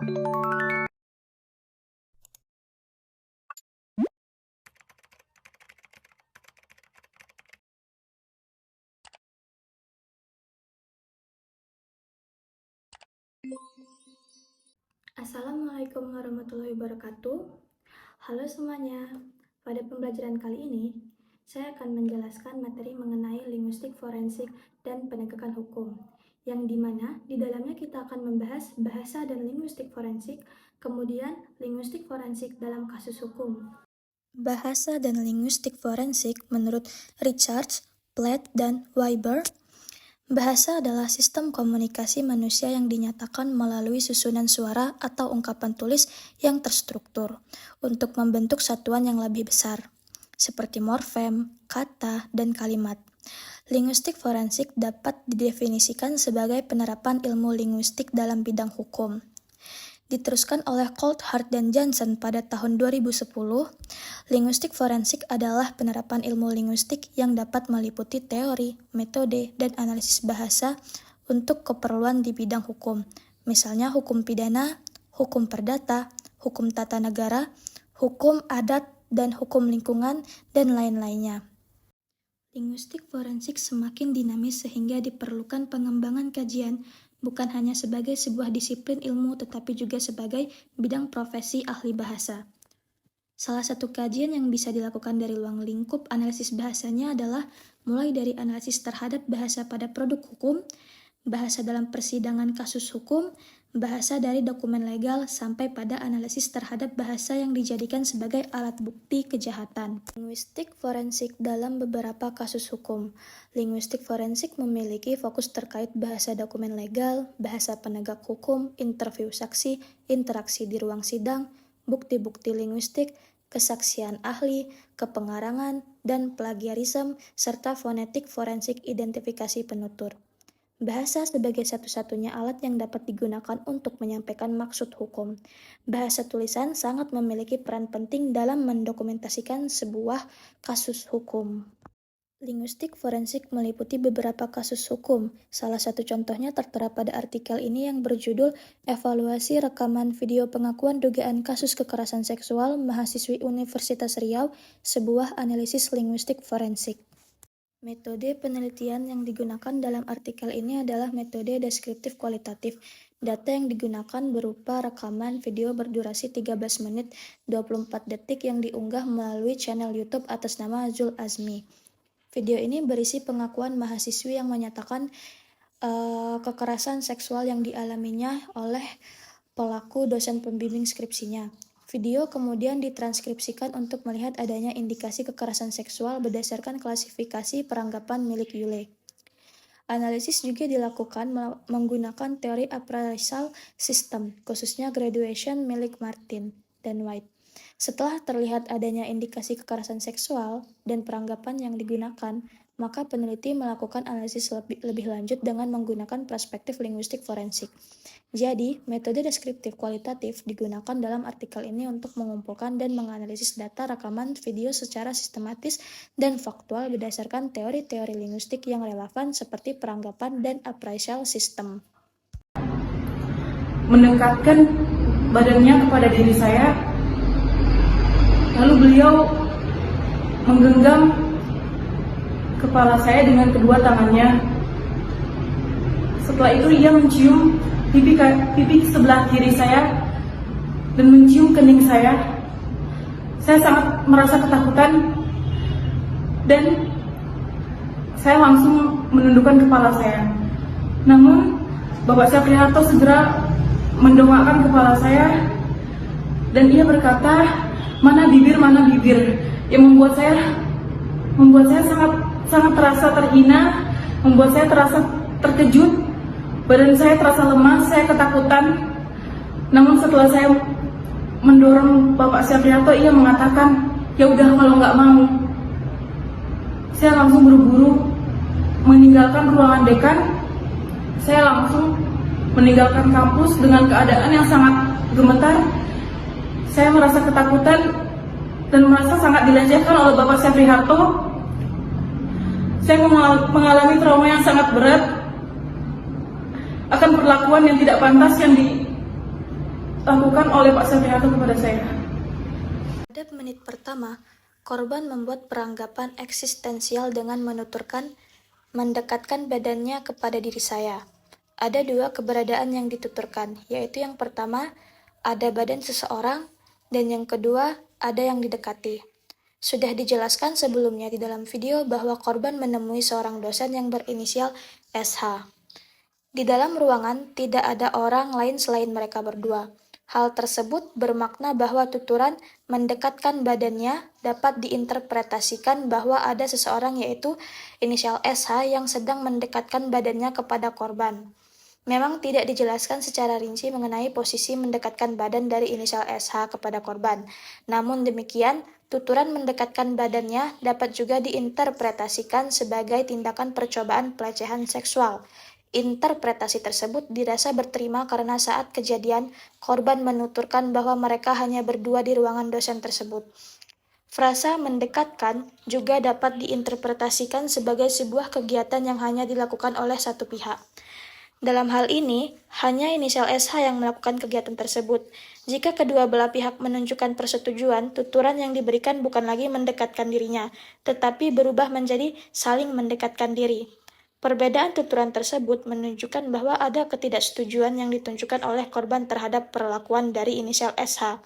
Assalamualaikum warahmatullahi wabarakatuh. Halo semuanya, pada pembelajaran kali ini, saya akan menjelaskan materi mengenai linguistik forensik dan penegakan hukum, yang dimana di dalamnya kita akan membahas bahasa dan linguistik forensik, kemudian linguistik forensik dalam kasus hukum. Bahasa dan linguistik forensik menurut Richards, Platt, dan Weber. Bahasa adalah sistem komunikasi manusia yang dinyatakan melalui susunan suara atau ungkapan tulis yang terstruktur untuk membentuk satuan yang lebih besar, seperti morfem, kata, dan kalimat. Linguistik forensik dapat didefinisikan sebagai penerapan ilmu linguistik dalam bidang hukum. Diteruskan oleh Coulthard dan Johnson pada tahun 2010, linguistik forensik adalah penerapan ilmu linguistik yang dapat meliputi teori, metode, dan analisis bahasa untuk keperluan di bidang hukum, misalnya hukum pidana, hukum perdata, hukum tata negara, hukum adat, dan hukum lingkungan, dan lain-lainnya. Linguistik forensik semakin dinamis sehingga diperlukan pengembangan kajian bukan hanya sebagai sebuah disiplin ilmu tetapi juga sebagai bidang profesi ahli bahasa. Salah satu kajian yang bisa dilakukan dari ruang lingkup analisis bahasanya adalah mulai dari analisis terhadap bahasa pada produk hukum, bahasa dalam persidangan kasus hukum, bahasa dari dokumen legal, sampai pada analisis terhadap bahasa yang dijadikan sebagai alat bukti kejahatan. Linguistik forensik dalam beberapa kasus hukum. Linguistik forensik memiliki fokus terkait bahasa dokumen legal, bahasa penegak hukum, interview saksi, interaksi di ruang sidang, bukti-bukti linguistik, kesaksian ahli, kepengarangan, dan plagiarisme, serta fonetik forensik identifikasi penutur. Bahasa sebagai satu-satunya alat yang dapat digunakan untuk menyampaikan maksud hukum. Bahasa tulisan sangat memiliki peran penting dalam mendokumentasikan sebuah kasus hukum. Linguistik forensik meliputi beberapa kasus hukum. Salah satu contohnya tertera pada artikel ini yang berjudul Evaluasi Rekaman Video Pengakuan Dugaan Kasus Kekerasan Seksual Mahasiswi Universitas Riau, sebuah analisis linguistik forensik. Metode penelitian yang digunakan dalam artikel ini adalah metode deskriptif kualitatif. Data yang digunakan berupa rekaman video berdurasi 13 menit 24 detik yang diunggah melalui channel YouTube atas nama Zul Azmi. Video ini berisi pengakuan mahasiswi yang menyatakan kekerasan seksual yang dialaminya oleh pelaku dosen pembimbing skripsinya. Video kemudian ditranskripsikan untuk melihat adanya indikasi kekerasan seksual berdasarkan klasifikasi peranggapan milik Yule. Analisis juga dilakukan menggunakan teori appraisal system, khususnya graduation milik Martin dan White. Setelah terlihat adanya indikasi kekerasan seksual dan peranggapan yang digunakan, maka peneliti melakukan analisis lebih lanjut dengan menggunakan perspektif linguistik forensik. Jadi, metode deskriptif kualitatif digunakan dalam artikel ini untuk mengumpulkan dan menganalisis data rekaman video secara sistematis dan faktual berdasarkan teori-teori linguistik yang relevan seperti peranggapan dan appraisal system. Mendekatkan badannya kepada diri saya, lalu beliau menggenggam kepala saya dengan kedua tangannya. Setelah itu ia mencium pipi sebelah kiri saya dan mencium kening saya. Saya sangat merasa ketakutan dan saya langsung menundukkan kepala saya. Namun Bapak Syafriharto segera mendongakkan kepala saya dan ia berkata, mana bibir, yang membuat saya sangat terasa terhina, membuat saya terasa terkejut. Badan saya terasa lemas, saya ketakutan. Namun setelah saya mendorong Bapak Syafriharto, ia mengatakan, ya udah kalau nggak mau. Saya langsung buru-buru meninggalkan ruangan dekan. Saya langsung meninggalkan kampus dengan keadaan yang sangat gemetar. Saya merasa ketakutan dan merasa sangat dilecehkan oleh Bapak Syafriharto. Saya mengalami trauma yang sangat berat akan perlakuan yang tidak pantas yang dilakukan oleh Pak Safiatul kepada saya. Pada menit pertama, korban membuat peranggapan eksistensial dengan mendekatkan badannya kepada diri saya. Ada dua keberadaan yang dituturkan, yaitu yang pertama, ada badan seseorang, dan yang kedua, ada yang didekati. Sudah dijelaskan sebelumnya di dalam video bahwa korban menemui seorang dosen yang berinisial SH. Di dalam ruangan tidak ada orang lain selain mereka berdua. Hal tersebut bermakna bahwa tuturan mendekatkan badannya dapat diinterpretasikan bahwa ada seseorang yaitu inisial SH yang sedang mendekatkan badannya kepada korban. Memang tidak dijelaskan secara rinci mengenai posisi mendekatkan badan dari inisial SH kepada korban. Namun demikian, tuturan mendekatkan badannya dapat juga diinterpretasikan sebagai tindakan percobaan pelecehan seksual. Interpretasi tersebut dirasa berterima karena saat kejadian, korban menuturkan bahwa mereka hanya berdua di ruangan dosen tersebut. Frasa mendekatkan juga dapat diinterpretasikan sebagai sebuah kegiatan yang hanya dilakukan oleh satu pihak. Dalam hal ini, hanya inisial SH yang melakukan kegiatan tersebut. Jika kedua belah pihak menunjukkan persetujuan, tuturan yang diberikan bukan lagi mendekatkan dirinya, tetapi berubah menjadi saling mendekatkan diri. Perbedaan tuturan tersebut menunjukkan bahwa ada ketidaksetujuan yang ditunjukkan oleh korban terhadap perlakuan dari inisial SH.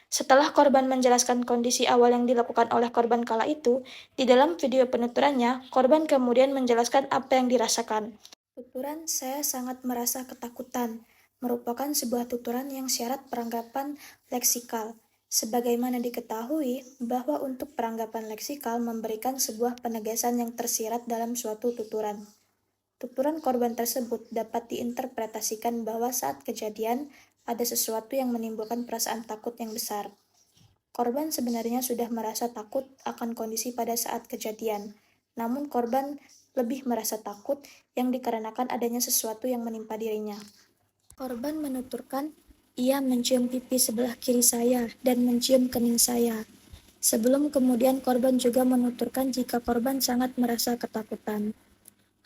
Setelah korban menjelaskan kondisi awal yang dilakukan oleh korban kala itu, di dalam video penuturannya, korban kemudian menjelaskan apa yang dirasakan. Tuturan "saya sangat merasa ketakutan" merupakan sebuah tuturan yang syarat peranggapan leksikal. Sebagaimana diketahui bahwa untuk peranggapan leksikal memberikan sebuah penegasan yang tersirat dalam suatu tuturan. Tuturan korban tersebut dapat diinterpretasikan bahwa saat kejadian ada sesuatu yang menimbulkan perasaan takut yang besar. Korban sebenarnya sudah merasa takut akan kondisi pada saat kejadian, namun korban lebih merasa takut yang dikarenakan adanya sesuatu yang menimpa dirinya. Korban menuturkan, ia mencium pipi sebelah kiri saya dan mencium kening saya. Sebelum kemudian korban juga menuturkan jika korban sangat merasa ketakutan.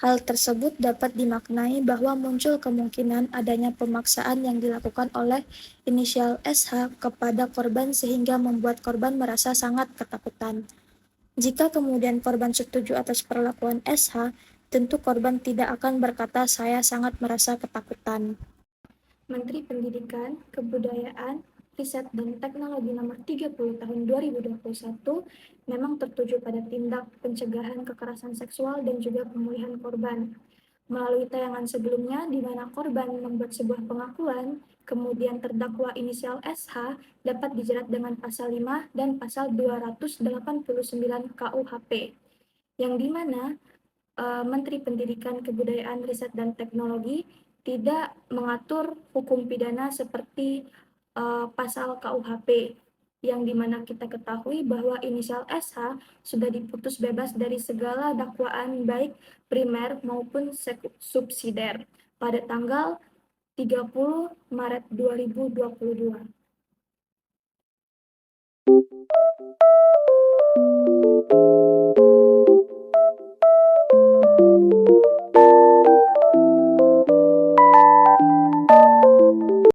Hal tersebut dapat dimaknai bahwa muncul kemungkinan adanya pemaksaan yang dilakukan oleh inisial SH kepada korban sehingga membuat korban merasa sangat ketakutan. Jika kemudian korban setuju atas perlakuan SH, tentu korban tidak akan berkata saya sangat merasa ketakutan. Menteri Pendidikan, Kebudayaan, Riset dan Teknologi Nomor 30 Tahun 2021 memang tertuju pada tindak pencegahan kekerasan seksual dan juga pemulihan korban. Melalui tayangan sebelumnya di mana korban membuat sebuah pengakuan, kemudian terdakwa inisial SH dapat dijerat dengan pasal 5 dan pasal 289 KUHP, yang dimana Menteri Pendidikan, Kebudayaan, Riset dan Teknologi tidak mengatur hukum pidana seperti pasal KUHP, yang dimana kita ketahui bahwa inisial SH sudah diputus bebas dari segala dakwaan baik primer maupun subsidiar pada tanggal 30 Maret 2022.